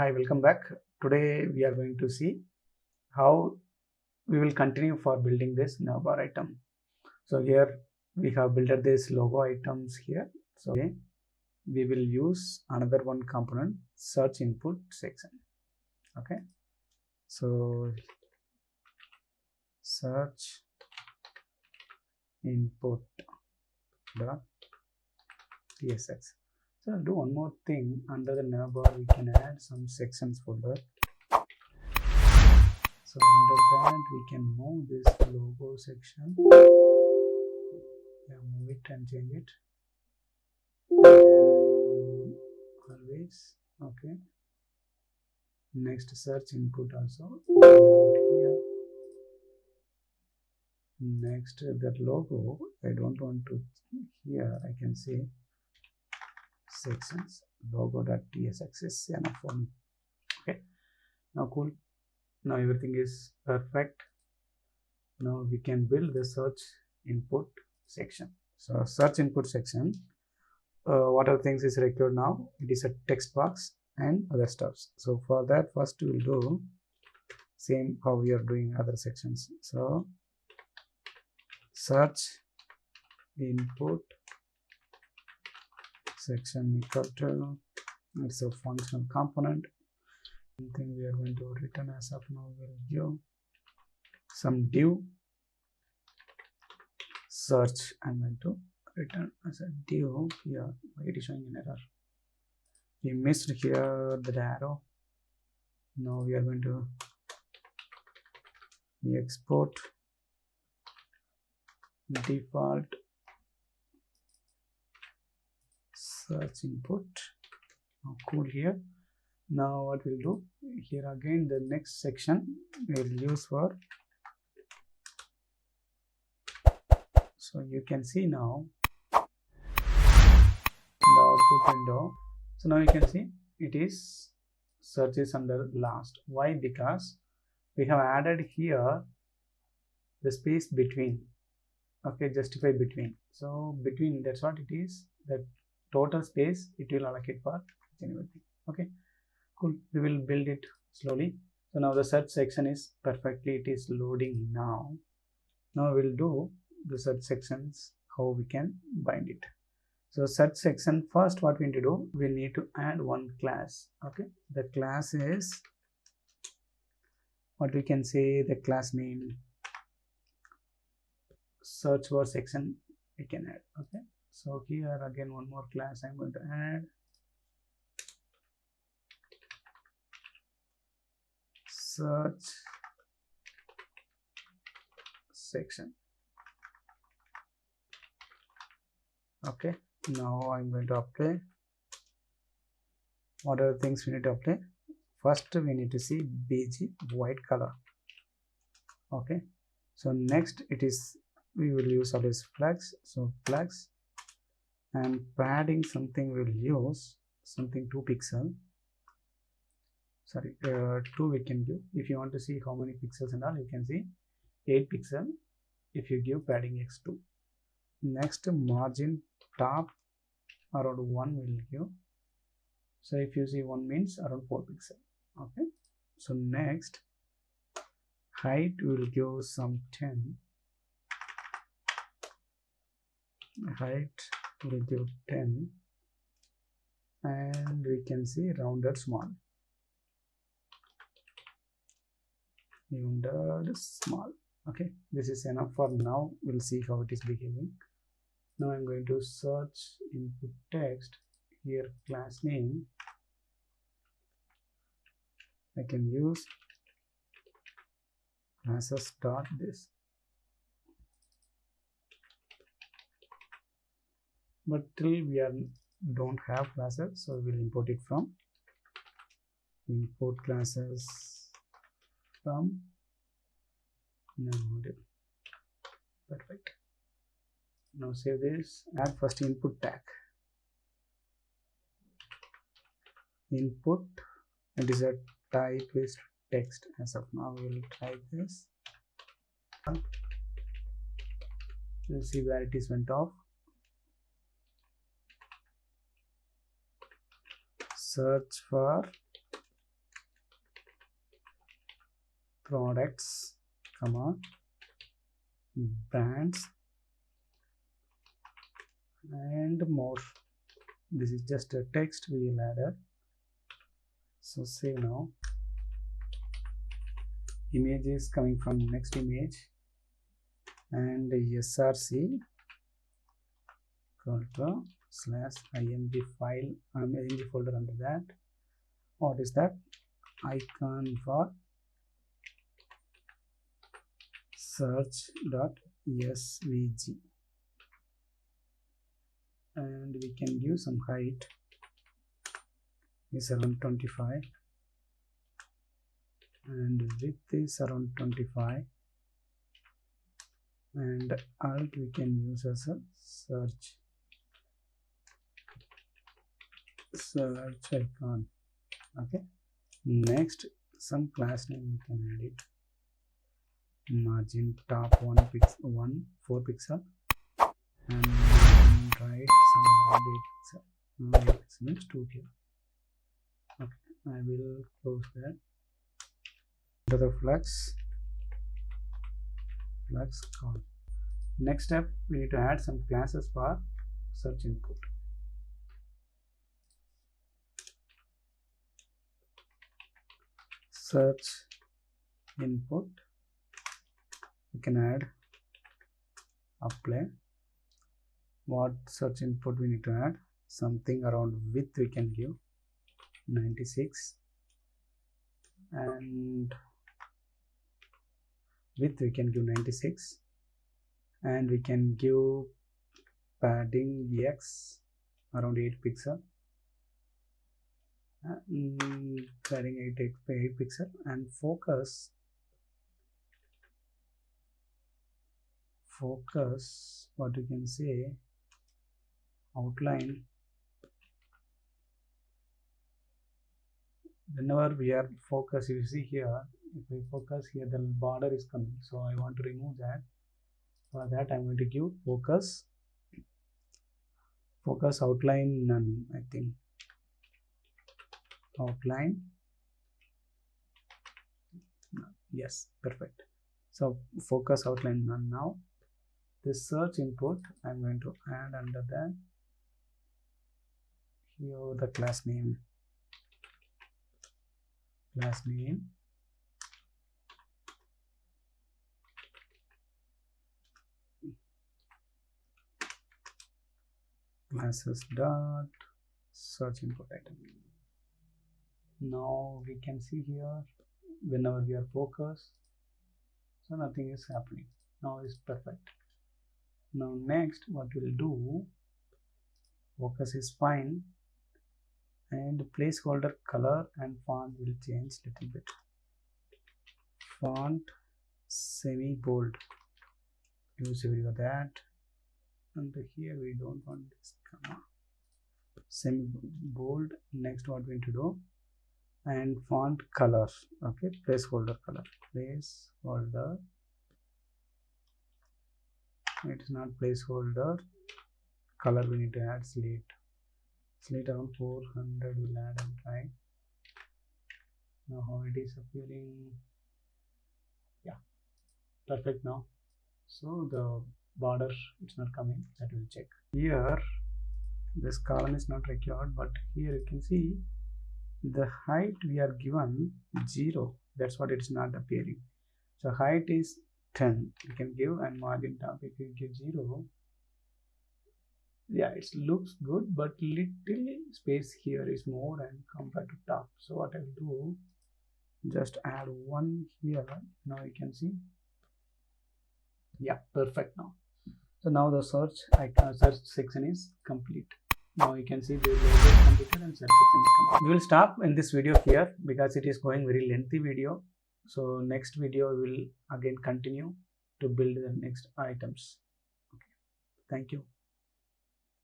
Hi, welcome back. Today we are going to see how we will continue for building this Navbar item. So here we have built this logo items here. So we will use another one component, search input section. Okay, so search input dot TSX. So I'll do one more thing. Under the navbar we can add some sections folder. So under that we can move this logo section. Yeah, move it and change it. And always okay. Next search input also here. Next that logo I don't want to here I can say sections logo.tsx is enough for me. Okay, now cool. Now everything is perfect. Now we can build the search input section. So search input section, what are things is required now? It is a text box and other stuffs. So for that first we will do same how we are doing other sections. So search input section equal to, it's a functional component. Thing we are going to return as of now will give some div search. I'm going to return as a div here. Why it is showing an error? We missed here the arrow. Now we are going to export default search input. Now cool here. Now what we'll do here again, the next section we'll use for, so you can see now the output window. So now you can see it is searches under last. Why? Because we have added here the space between. Okay, justify between. So between, that's what it is, the total space it will allocate for anything. Okay, cool. We will build it slowly. So now the search section is perfectly, it is loading now. Now we'll do the search sections, how we can bind it. So search section, first what we need to do, we need to add one class. Okay, the class is what we can say, the class name search bar section we can add. Okay, so here again one more class I'm going to add, search section. Okay, now I'm going to apply. What are the things we need to apply? First we need to see bg white color. Okay, so next it is, we will use always flags. So flags, and padding something we'll use something 2 pixel. Sorry, 2 we can give. If you want to see how many pixels and all, you can see 8 pixel if you give padding x2. Next margin top around 1 will give. So if you see 1 means around 4 pixel. Okay, so next height will give some 10. Height will give 10, and we can see rounded small. Rounded small. Okay, this is enough for now. We'll see how it is behaving. Now I'm going to search input text. Here class name I can use classes dot this, but till we don't have classes, so we'll import it from import classes from model. Perfect. Now save this, add first input tag. Input, it is a type is text. As of now we'll type this. We'll see where it is went off. Search for products, comma, brands, and more. This is just a text we will add it. So save now. Image is coming from next image, and src /img file img folder. Under that, what is that? Icon for search.svg, and we can give some height is around 25 and width is around 25, and alt we can use as a search icon. Okay, next some class name we can add it. Margin top 4 pixel, and right some 8 pixel means 2 here. Okay, I will close that. To the flex call. Next step, we need to add some classes for search input. Search input, we can add apply. What search input we need to add? Something around width we can give 96, and width we can give 96, and we can give padding x around 8 pixel, padding 8 pixel, and focus what you can say, outline. Whenever we are focus, you see here, if we focus here, the border is coming, so I want to remove that. For that I'm going to give focus outline none. I think outline, yes, perfect. So focus outline none. Now this search input I'm going to add under that here the class name classes dot search input item. Now we can see here whenever we are focused, so nothing is happening. Now it's perfect. Now next what we'll do, focus is fine, and placeholder color and font will change little bit. Font semi bold, use everywhere that, and here we don't want this comma, semi bold. Next what we need to do, and font color, okay, placeholder color, placeholder, it is not placeholder color, we need to add slate around 400 will add and try. Now how it is appearing, yeah, perfect. Now so the border it's not coming, that will check. Here this column is not required, but here you can see the height we are given 0, that's what it's not appearing. So height is 10 you can give, and margin top if you give 0, yeah, it looks good, but little space here is more and compared to top. So what I'll do, just add 1 here. Now you can see, yeah, perfect. Now so now the search section is complete. Now you can see the logo is completed and search section is complete. We will stop in this video here because it is going very lengthy video. So next video we will again continue to build the next items. Okay, thank you.